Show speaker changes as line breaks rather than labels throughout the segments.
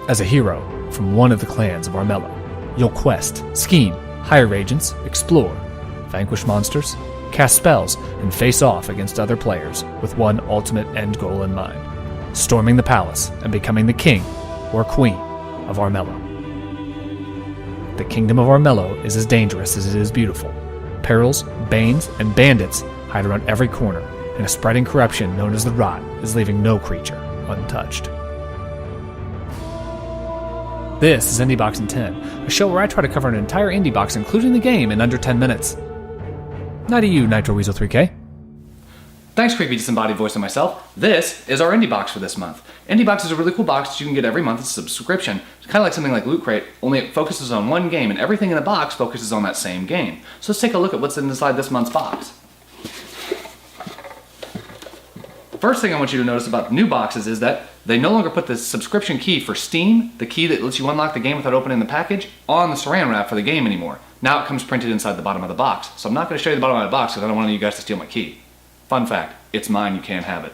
As a hero from one of the clans of Armello, you'll quest, scheme, hire agents, explore, vanquish monsters, cast spells, and face off against other players with one ultimate end goal in mind: storming the palace and becoming the king or queen of Armello. The kingdom of Armello is as dangerous as it is beautiful. Perils, banes, and bandits hide around every corner, and a spreading corruption known as the Rot is leaving no creature untouched. This is Indiebox in 10, a show where I try to cover an entire Indiebox, including the game, in under 10 minutes. Now to you, Nitro Weasel 3K.
Thanks, creepy disembodied voice of myself. This is our Indiebox for this month. Indiebox is a really cool box that you can get every month. It's a subscription. It's kind of like something like Loot Crate, only it focuses on one game, and everything in the box focuses on that same game. So let's take a look at what's inside this month's box. First thing I want you to notice about new boxes is that they no longer put the subscription key for Steam, the key that lets you unlock the game without opening the package, on the saran wrap for the game anymore. Now it comes printed inside the bottom of the box. So I'm not going to show you the bottom of the box because I don't want you guys to steal my key. Fun fact, it's mine, you can't have it.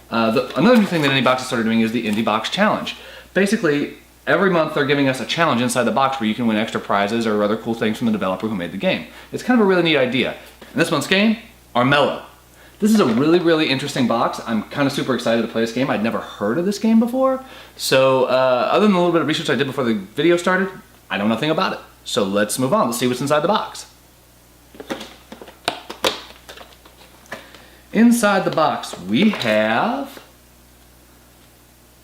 Another new thing that Indiebox has started doing is the Indiebox Challenge. Basically, every month they're giving us a challenge inside the box where you can win extra prizes or other cool things from the developer who made the game. It's kind of a really neat idea. In this month's game, Armello. This is a really, really interesting box. I'm kind of super excited to play this game. I'd never heard of this game before. So other than a little bit of research I did before the video started, I know nothing about it. So let's move on. Let's see what's inside the box. Inside the box, we have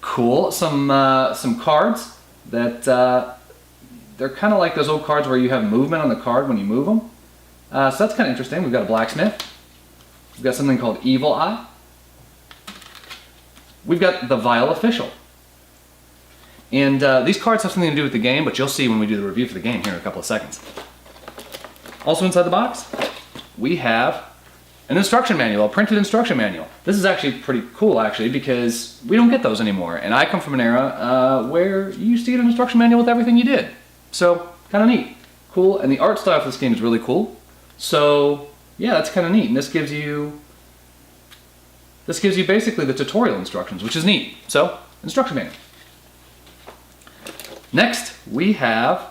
some cards that they're kind of like those old cards where you have movement on the card when you move them. So that's kind of interesting. We've got a blacksmith. We've got something called Evil Eye. We've got the Vile Official. And these cards have something to do with the game, but you'll see when we do the review for the game here in a couple of seconds. Also inside the box, we have an instruction manual, a printed instruction manual. This is actually pretty cool, actually, because we don't get those anymore. And I come from an era where you used to get an instruction manual with everything you did. So, kind of neat. Cool, and the art style for this game is really cool. So, yeah, that's kind of neat. And this gives you basically the tutorial instructions, which is neat. So, instruction manual. Next, we have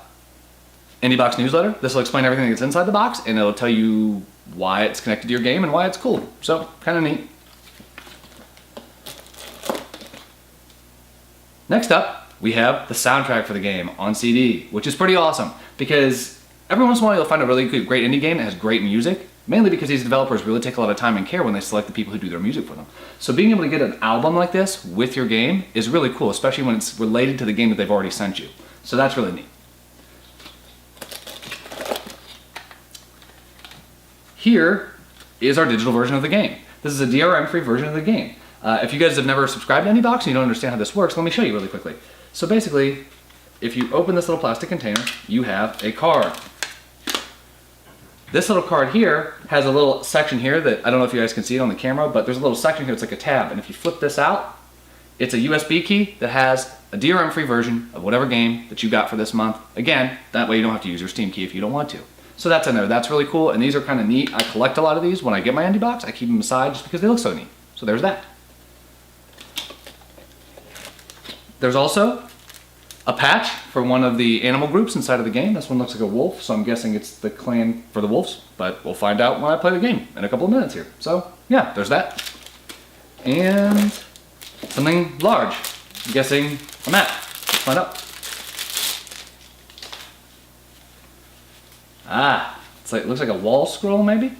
Indiebox newsletter. This will explain everything that's inside the box, and it'll tell you why it's connected to your game and why it's cool. So, kind of neat. Next up, we have the soundtrack for the game on CD, which is pretty awesome because every once in a while you'll find a really good, great indie game that has great music, mainly because these developers really take a lot of time and care when they select the people who do their music for them. So being able to get an album like this with your game is really cool, especially when it's related to the game that they've already sent you. So that's really neat. Here is our digital version of the game. This is a DRM-free version of the game. If you guys have never subscribed to Indiebox and you don't understand how this works, let me show you really quickly. So basically, if you open this little plastic container, you have a card. This little card here has a little section here that, I don't know if you guys can see it on the camera, but there's a little section here that's like a tab, and if you flip this out, it's a USB key that has a DRM-free version of whatever game that you got for this month. Again, that way you don't have to use your Steam key if you don't want to. So that's in there. That's really cool, and these are kind of neat. I collect a lot of these. When I get my Indiebox, I keep them aside just because they look so neat. So there's that. There's also a patch for one of the animal groups inside of the game. This one looks like a wolf, so I'm guessing it's the clan for the wolves, but we'll find out when I play the game in a couple of minutes here. So yeah, there's that. And something large. I'm guessing a map. Let's find out. Ah, it's like, looks like a wall scroll maybe?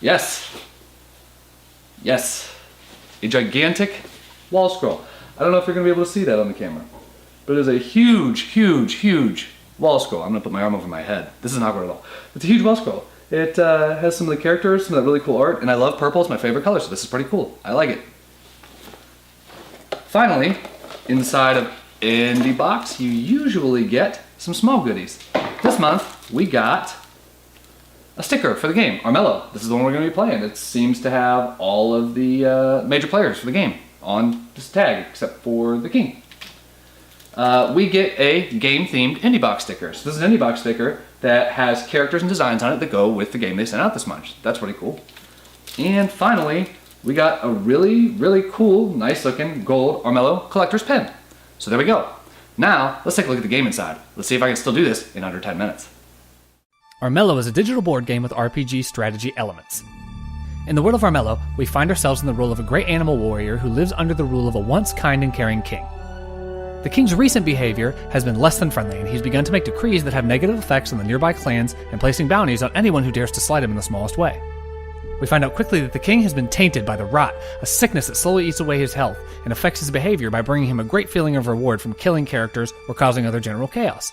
Yes. Yes. A gigantic wall scroll. I don't know if you're going to be able to see that on the camera, but it is a huge, huge, huge wall scroll. I'm going to put my arm over my head. This isn't awkward at all. It's a huge wall scroll. It has some of the characters, some of that really cool art, and I love purple. It's my favorite color, so this is pretty cool. I like it. Finally, inside of Indiebox, you usually get some small goodies. This month, we got a sticker for the game, Armello. This is the one we're going to be playing. It seems to have all of the major players for the game on this tag, except for the king. We get a game-themed Indiebox sticker. So this is an Indiebox sticker that has characters and designs on it that go with the game they sent out this month. That's pretty cool. And finally, we got a really, really cool, nice-looking gold Armello collector's pen. So there we go. Now, let's take a look at the game inside. Let's see if I can still do this in under 10 minutes.
Armello is a digital board game with RPG strategy elements. In the world of Armello, we find ourselves in the role of a great animal warrior who lives under the rule of a once kind and caring king. The king's recent behavior has been less than friendly, and he's begun to make decrees that have negative effects on the nearby clans and placing bounties on anyone who dares to slight him in the smallest way. We find out quickly that the king has been tainted by the rot, a sickness that slowly eats away his health and affects his behavior by bringing him a great feeling of reward from killing characters or causing other general chaos.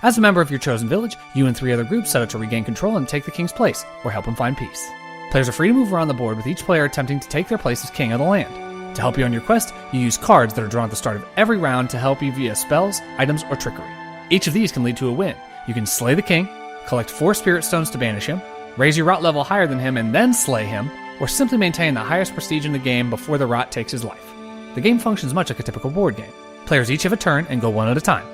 As a member of your chosen village, you and 3 other groups set out to regain control and take the king's place, or help him find peace. Players are free to move around the board, with each player attempting to take their place as king of the land. To help you on your quest, you use cards that are drawn at the start of every round to help you via spells, items, or trickery. Each of these can lead to a win. You can slay the king, collect 4 spirit stones to banish him, raise your rot level higher than him and then slay him, or simply maintain the highest prestige in the game before the rot takes his life. The game functions much like a typical board game. Players each have a turn and go one at a time.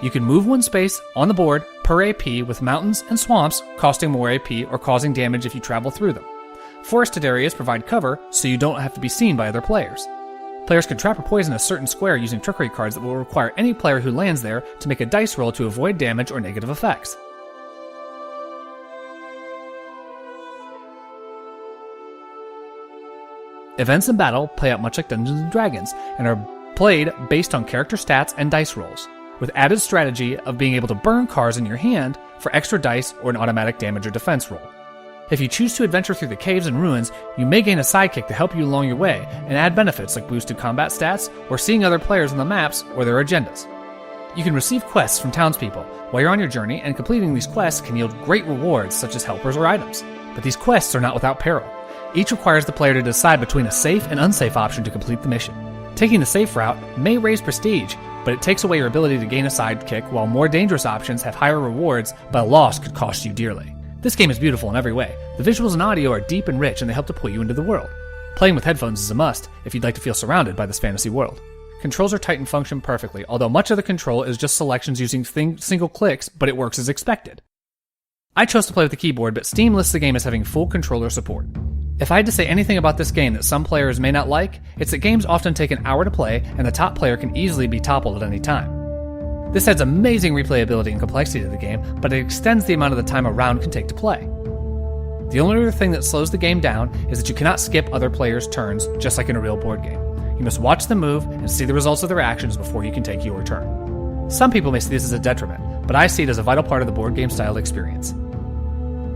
You can move 1 space on the board per AP, with mountains and swamps costing more AP or causing damage if you travel through them. Forested areas provide cover, so you don't have to be seen by other players. Players can trap or poison a certain square using trickery cards that will require any player who lands there to make a dice roll to avoid damage or negative effects. Events in battle play out much like Dungeons & Dragons and are played based on character stats and dice rolls, with added strategy of being able to burn cards in your hand for extra dice or an automatic damage or defense roll. If you choose to adventure through the caves and ruins, you may gain a sidekick to help you along your way and add benefits like boosted combat stats or seeing other players on the maps or their agendas. You can receive quests from townspeople while you're on your journey, and completing these quests can yield great rewards such as helpers or items. But these quests are not without peril. Each requires the player to decide between a safe and unsafe option to complete the mission. Taking the safe route may raise prestige, but it takes away your ability to gain a sidekick, while more dangerous options have higher rewards, but a loss could cost you dearly. This game is beautiful in every way. The visuals and audio are deep and rich, and they help to pull you into the world. Playing with headphones is a must if you'd like to feel surrounded by this fantasy world. Controls are tight and function perfectly, although much of the control is just selections using single clicks, but it works as expected. I chose to play with the keyboard, but Steam lists the game as having full controller support. If I had to say anything about this game that some players may not like, it's that games often take an hour to play, and the top player can easily be toppled at any time. This adds amazing replayability and complexity to the game, but it extends the amount of the time a round can take to play. The only other thing that slows the game down is that you cannot skip other players' turns, just like in a real board game. You must watch them move and see the results of their actions before you can take your turn. Some people may see this as a detriment, but I see it as a vital part of the board game style experience.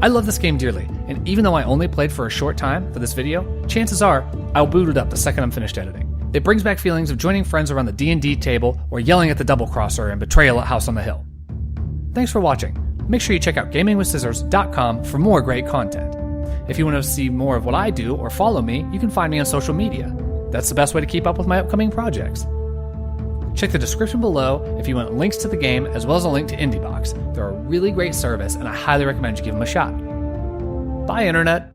I love this game dearly, and even though I only played for a short time for this video, chances are I'll boot it up the second I'm finished editing. It brings back feelings of joining friends around the D&D table or yelling at the double crosser and betrayal at House on the Hill. Thanks for watching. Make sure you check out gamingwithscissors.com for more great content. If you want to see more of what I do or follow me, you can find me on social media. That's the best way to keep up with my upcoming projects. Check the description below if you want links to the game as well as a link to Indiebox. They're a really great service, and I highly recommend you give them a shot. Bye, Internet!